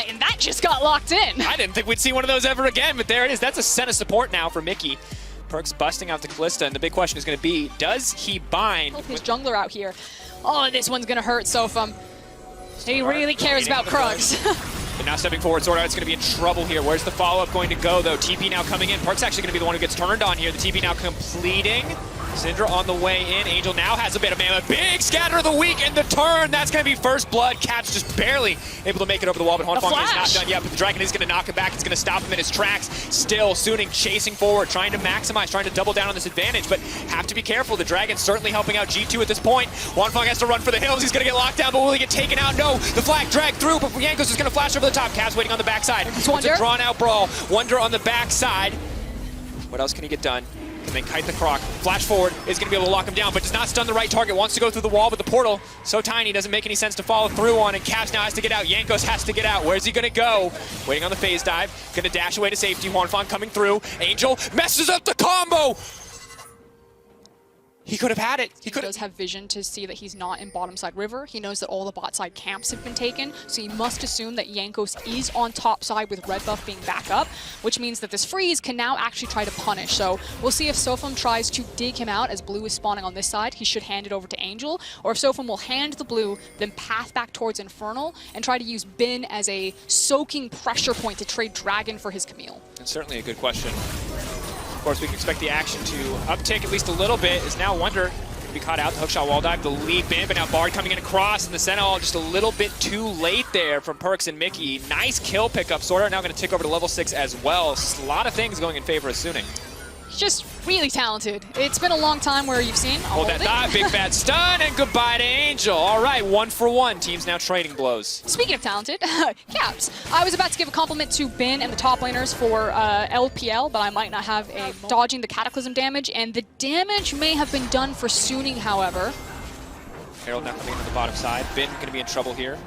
Spotlight, and that just got locked in. I didn't think we'd see one of those ever again, but there it is. That's a set of support now for Mickey. Perks busting out the Callista, and the big question is going to be, does he bind? Help his jungler out here. Oh, this one's going to hurt Sofum. He really cares about Krugs. But now stepping forward, Sword Art's going to be in trouble here. Where's the follow-up going to go, though? TP now coming in. Perk's actually going to be the one who gets turned on here. The TP now completing. Syndra on the way in. Angel now has a bit of mana. Big scatter of the week and the turn. That's going to be first blood. Caps just barely able to make it over the wall, but Huanfeng is not done yet. But the Dragon is going to knock him back. It's going to stop him in his tracks. Still, Suning chasing forward, trying to maximize, trying to double down on this advantage, but have to be careful. The Dragon's certainly helping out G2 at this point. Huanfeng has to run for the hills. He's going to get locked down, but will he get taken out? No. The flag dragged through, but Jankos is going to flash over the top. Caps waiting on the backside. It's a drawn-out brawl. Wonder on the backside. What else can he get done? Can they kite the Croc? Flash forward is going to be able to lock him down, but does not stun the right target. Wants to go through the wall, but the portal, so tiny, doesn't make any sense to follow through on, and Caps now has to get out. Jankos has to get out. Where's he going to go? Waiting on the phase dive. Going to dash away to safety. Huanfeng coming through. Angel messes up the combo! He could have had it. He does have vision to see that he's not in bottom side river. He knows that all the bot side camps have been taken, so he must assume that Jankos is on top side with red buff being back up, which means that this freeze can now actually try to punish. So we'll see if Sofum tries to dig him out as blue is spawning on this side. He should hand it over to Angel, or if Sofum will hand the blue, then path back towards Infernal and try to use Bin as a soaking pressure point to trade Dragon for his Camille. That's certainly a good question. Of course, we can expect the action to uptick at least a little bit. Is now Wonder going to be caught out. The hookshot wall dive, the lead Bin, but now Bard coming in across, and the Sentinel just a little bit too late there from Perks and Mickey. Nice kill pickup. Sword Art now going to tick over to level 6 as well. A lot of things going in favor of Suning. He's just really talented. It's been a long time where you've seen. Hold that thought, big bad stun, and goodbye to Angel. All right, 1-for-1. Teams now trading blows. Speaking of talented, Caps. I was about to give a compliment to Bin and the top laners for LPL, but I might not have a dodging the Cataclysm damage, and the damage may have been done for Suning, however. Herald now coming in on the bottom side. Bin going to be in trouble here.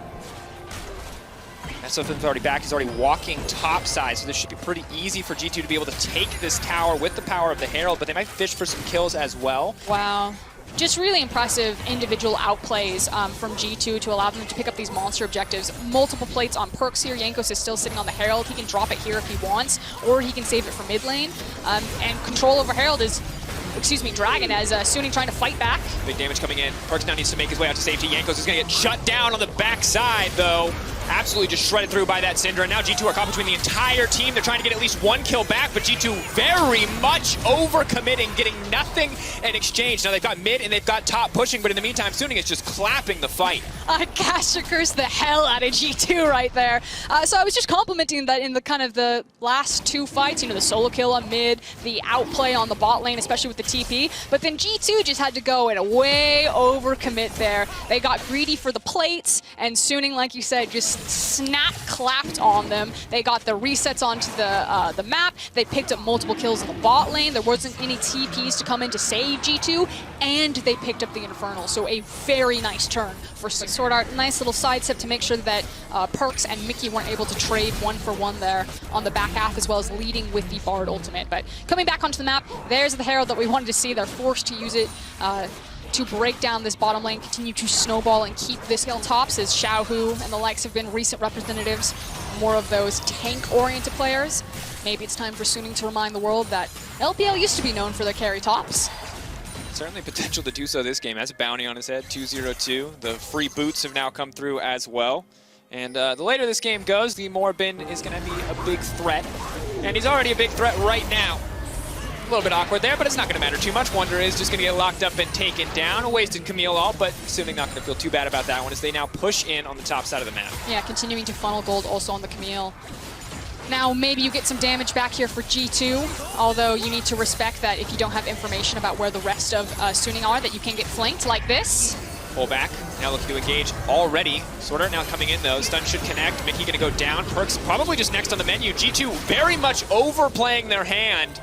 Sofum's already back. He's already walking top side, so this should be pretty easy for G2 to be able to take this tower with the power of the Herald, but they might fish for some kills as well. Wow. Just really impressive individual outplays from G2 to allow them to pick up these monster objectives. Multiple plates on Perks here. Jankos is still sitting on the Herald. He can drop it here if he wants, or he can save it for mid lane. And control over Herald is, Dragon as Suning trying to fight back. Big damage coming in. Perks now needs to make his way out to safety. Jankos is going to get shut down on the backside, though. Absolutely just shredded through by that Syndra. And now G2 are caught between the entire team. They're trying to get at least one kill back, but G2 very much overcommitting, getting nothing in exchange. Now they've got mid and they've got top pushing, but in the meantime, Suning is just clapping the fight. Caster cursed the hell out of G2 right there. So I was just complimenting that in the kind of the last two fights, the solo kill on mid, the outplay on the bot lane, especially with the TP. But then G2 just had to go and way overcommit there. They got greedy for the plates, and Suning, like you said, just clapped on them. They got the resets onto the map. They picked up multiple kills in the bot lane. There wasn't any TPs to come in to save G2, and they picked up the Infernal. So a very nice turn for Sword Art. Nice little sidestep to make sure that Perks and Mickey weren't able to trade 1-for-1 there on the back half, as well as leading with the Bard ultimate. But coming back onto the map, there's the Herald that we wanted to see. They're forced to use it to break down this bottom lane, continue to snowball and keep this hill tops, as Xiaohu and the likes have been recent representatives, more of those tank-oriented players. Maybe it's time for Suning to remind the world that LPL used to be known for their carry tops. Certainly potential to do so this game. Has a bounty on his head, 2-0-2. The free boots have now come through as well. And the later this game goes, the more Bin is going to be a big threat. And he's already a big threat right now. A little bit awkward there, but it's not going to matter too much. Wonder is just going to get locked up and taken down. A wasted Camille ult, but Suning not going to feel too bad about that one as they now push in on the top side of the map. Yeah, continuing to funnel gold also on the Camille. Now, maybe you get some damage back here for G2, although you need to respect that if you don't have information about where the rest of Suning are, that you can get flanked like this. Pull back, now looking to engage already. Sword Art now coming in though, stun should connect. Mickey going to go down, Perks probably just next on the menu. G2 very much overplaying their hand.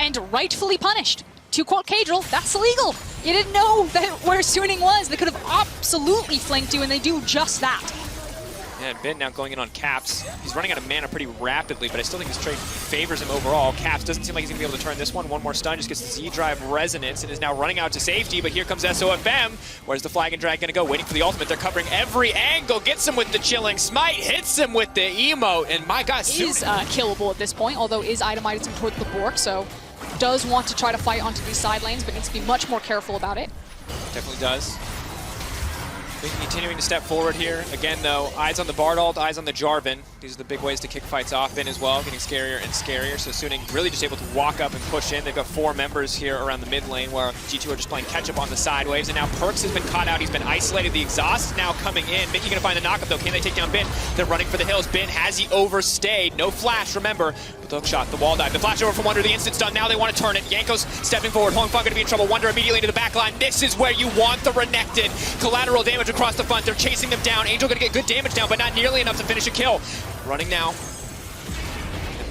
And rightfully punished. To quote Cadril, that's illegal. You didn't know that where Suning was. They could have absolutely flanked you, and they do just that. Yeah, Ben now going in on Caps. He's running out of mana pretty rapidly, but I still think his trade favors him overall. Caps doesn't seem like he's going to be able to turn this one. One more stun, just gets the Z-Drive Resonance and is now running out to safety, but here comes SOFM. Where's the Flag and Drag going to go? Waiting for the ultimate. They're covering every angle. Gets him with the Chilling Smite, hits him with the emote, and my God, is killable at this point, although is itemizing toward the Bork, so does want to try to fight onto these side lanes, but needs to be much more careful about it. Definitely does. Continuing to step forward here. Again, though, eyes on the Bardald, eyes on the Jarvan. These are the big ways to kick fights off in as well, getting scarier and scarier. So Suning really just able to walk up and push in. They've got 4 members here around the mid lane where G2 are just playing catch up on the side waves. And now Perks has been caught out. He's been isolated. The exhaust is now coming in. Mickey gonna find the knockup though. Can they take down Bin? They're running for the hills. Bin, has he overstayed? No flash, remember. But the hook shot, the wall dive, the flash over from Wonder, the instant stun. Now they want to turn it. Yanko's stepping forward. Hong Feng gonna be in trouble. Wonder immediately to the back line. This is where you want the Renekton. Collateral damage across the front. They're chasing them down. Angel gonna get good damage down, but not nearly enough to finish a kill. Running now.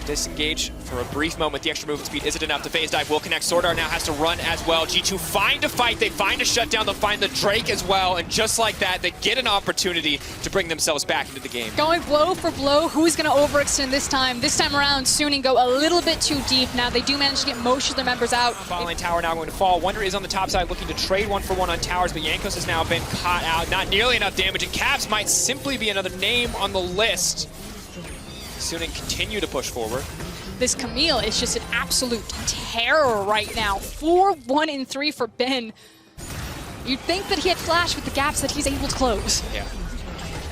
Disengage for a brief moment. The extra movement speed isn't enough. The phase dive will connect. Swordar now has to run as well. G2 find a fight. They find a shutdown. They'll find the Drake as well. And just like that, they get an opportunity to bring themselves back into the game. Going blow for blow. Who's going to overextend this time? This time around, Suning go a little bit too deep. Now they do manage to get most of their members out. Bottom lane tower now going to fall. Wonder is on the top side looking to trade 1-for-1 on towers, but Jankos has now been caught out. Not nearly enough damage, and Caps might simply be another name on the list. Suning continue to push forward. This Camille is just an absolute terror right now. 4, 1, and 3 for Ben. You'd think that he had flash with the gaps that he's able to close. Yeah.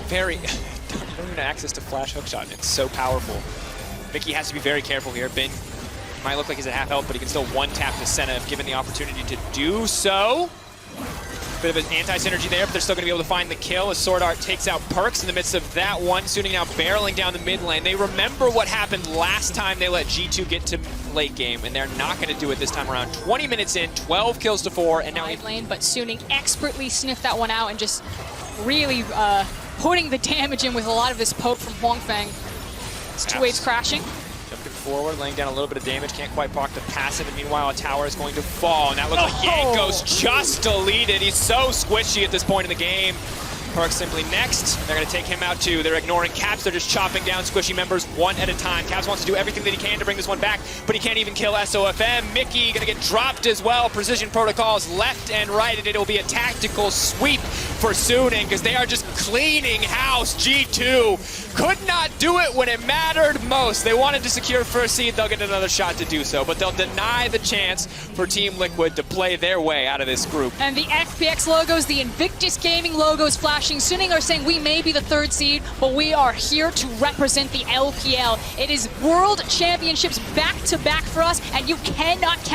Very, don't even access to flash hookshot. It's so powerful. Mickey has to be very careful here. Ben might look like he's at half health, but he can still one-tap the Senna if given the opportunity to do so. Bit of an anti-synergy there, but they're still going to be able to find the kill as Sword Art takes out Perks in the midst of that one. Suning now barreling down the mid lane. They remember what happened last time they let G2 get to late game, and they're not going to do it this time around. 20 minutes in, 12 kills to 4, and now... Lane, but Suning expertly sniffed that one out and just really putting the damage in with a lot of this poke from Huang Feng. It's 2 waves crashing. Jumping forward, laying down a little bit of damage, can't quite block the passive, and meanwhile a tower is going to fall, and that looks like Yanko's just deleted. He's so squishy at this point in the game. Perks simply next. They're going to take him out too. They're ignoring Caps. They're just chopping down squishy members one at a time. Caps wants to do everything that he can to bring this one back, but he can't even kill SOFM. Mickey going to get dropped as well. Precision protocols left and right, and it'll be a tactical sweep for Suning because they are just cleaning house. G2 could not do it when it mattered most. They wanted to secure first seed. They'll get another shot to do so, but they'll deny the chance for Team Liquid to play their way out of this group. And the FPX logos, the Invictus Gaming logos flashing. Suning are saying we may be the 3rd seed, but we are here to represent the LPL. It is World Championships back-to-back for us, and you cannot count